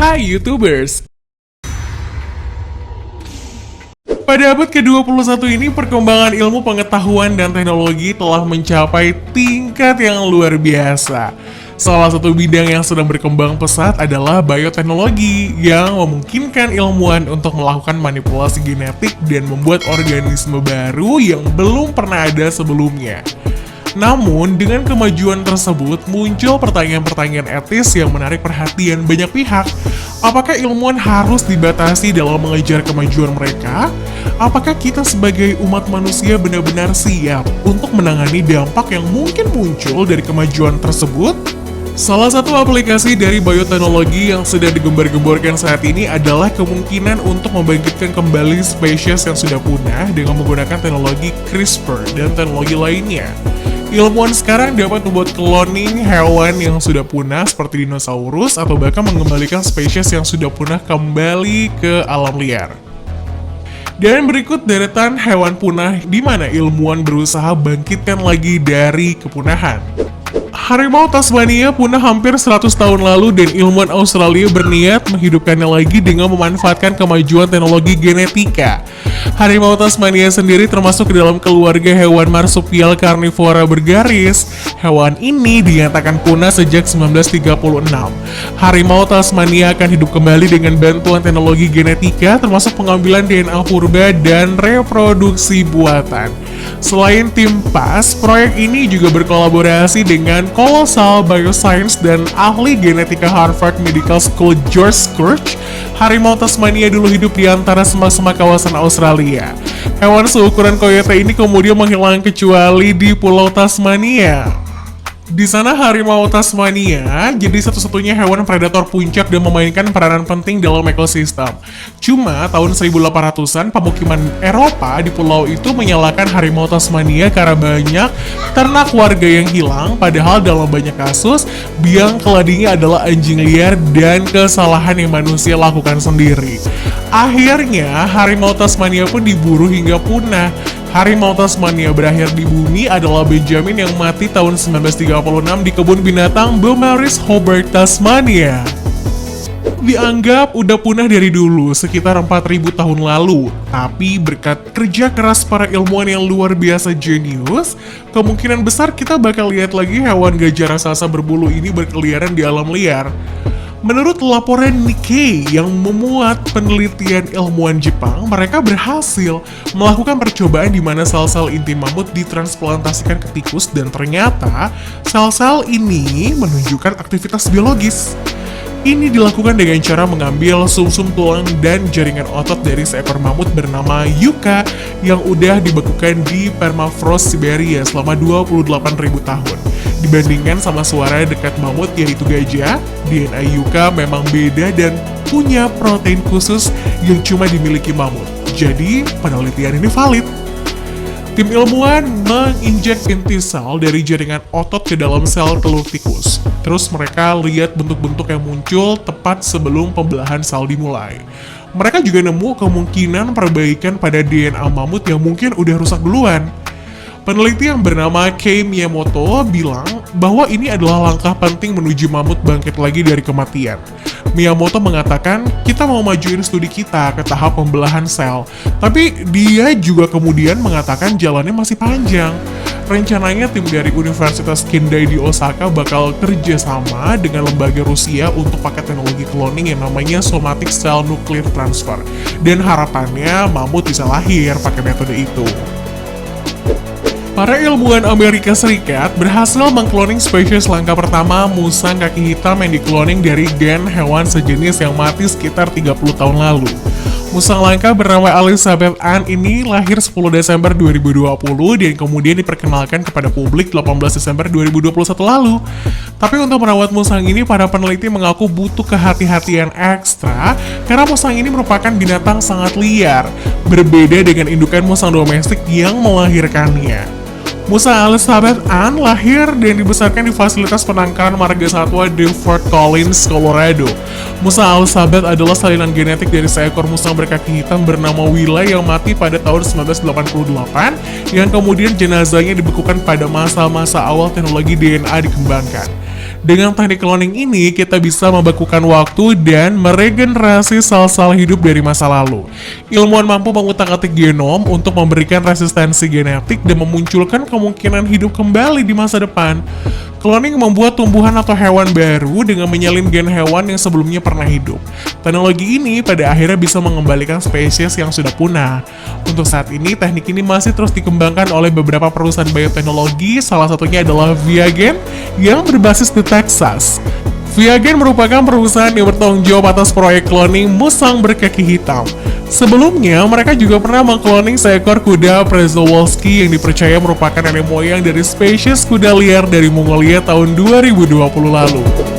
Hai YouTubers! Pada abad ke-21 ini, perkembangan ilmu pengetahuan dan teknologi telah mencapai tingkat yang luar biasa. Salah satu bidang yang sedang berkembang pesat adalah bioteknologi yang memungkinkan ilmuwan untuk melakukan manipulasi genetik dan membuat organisme baru yang belum pernah ada sebelumnya. Namun, dengan kemajuan tersebut, muncul pertanyaan-pertanyaan etis yang menarik perhatian banyak pihak. Apakah ilmuwan harus dibatasi dalam mengejar kemajuan mereka? Apakah kita sebagai umat manusia benar-benar siap untuk menangani dampak yang mungkin muncul dari kemajuan tersebut? Salah satu aplikasi dari bioteknologi yang sedang digembar-gemborkan saat ini adalah kemungkinan untuk membangkitkan kembali spesies yang sudah punah dengan menggunakan teknologi CRISPR dan teknologi lainnya. Ilmuwan sekarang dapat membuat cloning hewan yang sudah punah seperti dinosaurus atau bahkan mengembalikan spesies yang sudah punah kembali ke alam liar. Dan berikut deretan hewan punah di mana ilmuwan berusaha bangkitkan lagi dari kepunahan. Harimau Tasmania punah hampir 100 tahun lalu dan ilmuwan Australia berniat menghidupkannya lagi dengan memanfaatkan kemajuan teknologi genetika. Harimau Tasmania sendiri termasuk ke dalam keluarga hewan marsupial karnivora bergaris. Hewan ini dinyatakan punah sejak 1936. Harimau Tasmania akan hidup kembali dengan bantuan teknologi genetika termasuk pengambilan DNA purba dan reproduksi buatan. Selain tim PAS, proyek ini juga berkolaborasi dengan Colossal Bioscience dan ahli genetika Harvard Medical School George Church. Harimau Tasmania dulu hidup di antara semak-semak kawasan Australia. Hewan seukuran koyote ini kemudian menghilang kecuali di Pulau Tasmania. Di sana harimau Tasmania jadi satu-satunya hewan predator puncak dan memainkan peranan penting dalam ekosistem. Cuma tahun 1800-an pemukiman Eropa di pulau itu menyalahkan harimau Tasmania karena banyak ternak warga yang hilang, padahal dalam banyak kasus biang keladinya adalah anjing liar dan kesalahan yang manusia lakukan sendiri. Akhirnya harimau Tasmania pun diburu hingga punah. Harimau Tasmania berakhir di bumi adalah Benjamin yang mati tahun 1936 di kebun binatang Beaumaris, Hobart, Tasmania. Dianggap udah punah dari dulu, sekitar 4000 tahun lalu. Tapi berkat kerja keras para ilmuwan yang luar biasa jenius, kemungkinan besar kita bakal lihat lagi hewan gajah raksasa berbulu ini berkeliaran di alam liar. Menurut laporan Nikkei yang memuat penelitian ilmuwan Jepang, mereka berhasil melakukan percobaan di mana sel-sel inti mamut ditransplantasikan ke tikus dan ternyata sel-sel ini menunjukkan aktivitas biologis. Ini dilakukan dengan cara mengambil sumsum tulang dan jaringan otot dari seekor mamut bernama Yuka yang udah dibekukan di permafrost Siberia selama 28.000 tahun. Dibandingkan sama suara dekat mamut yaitu gajah, DNA Yuka memang beda dan punya protein khusus yang cuma dimiliki mamut. Jadi, penelitian ini valid. Tim ilmuwan menginjek inti sel dari jaringan otot ke dalam sel telur tikus. Terus mereka lihat bentuk-bentuk yang muncul tepat sebelum pembelahan sel dimulai. Mereka juga nemu kemungkinan perbaikan pada DNA mamut yang mungkin udah rusak duluan. Peneliti yang bernama Kei Miyamoto bilang bahwa ini adalah langkah penting menuju mamut bangkit lagi dari kematian. Miyamoto mengatakan, kita mau majuin studi kita ke tahap pembelahan sel, tapi dia juga kemudian mengatakan jalannya masih panjang. Rencananya tim dari Universitas Kendai di Osaka bakal kerjasama dengan lembaga Rusia untuk pakai teknologi cloning yang namanya Somatic Cell Nuclear Transfer. Dan harapannya mamut bisa lahir pakai metode itu. Para ilmuwan Amerika Serikat berhasil mengkloning spesies langka pertama musang kaki hitam yang dikloning dari gen hewan sejenis yang mati sekitar 30 tahun lalu. Musang langka bernama Elizabeth Ann ini lahir 10 Desember 2020 dan kemudian diperkenalkan kepada publik 18 Desember 2021 lalu. Tapi untuk merawat musang ini, para peneliti mengaku butuh kehati-hatian ekstra karena musang ini merupakan binatang sangat liar, berbeda dengan indukan musang domestik yang melahirkannya. Musang Elizabeth Ann lahir dan dibesarkan di fasilitas penangkaran marga satwa di Fort Collins, Colorado. Musang Elizabeth adalah salinan genetik dari seekor musang berkaki hitam bernama Willa yang mati pada tahun 1988, yang kemudian jenazahnya dibekukan pada masa-masa awal teknologi DNA dikembangkan. Dengan teknik cloning ini, kita bisa membekukan waktu dan meregenerasi sel-sel hidup dari masa lalu. Ilmuwan mampu mengutak-atik genom untuk memberikan resistensi genetik dan memunculkan kemungkinan hidup kembali di masa depan. Cloning membuat tumbuhan atau hewan baru dengan menyalin gen hewan yang sebelumnya pernah hidup. Teknologi ini pada akhirnya bisa mengembalikan spesies yang sudah punah. Untuk saat ini, teknik ini masih terus dikembangkan oleh beberapa perusahaan bioteknologi, salah satunya adalah Viagen yang berbasis di Texas. Viagen merupakan perusahaan yang bertanggung jawab atas proyek cloning musang berkaki hitam. Sebelumnya, mereka juga pernah mengkloning seekor kuda Przewalski yang dipercaya merupakan nenek moyang dari spesies kuda liar dari Mongolia tahun 2020 lalu.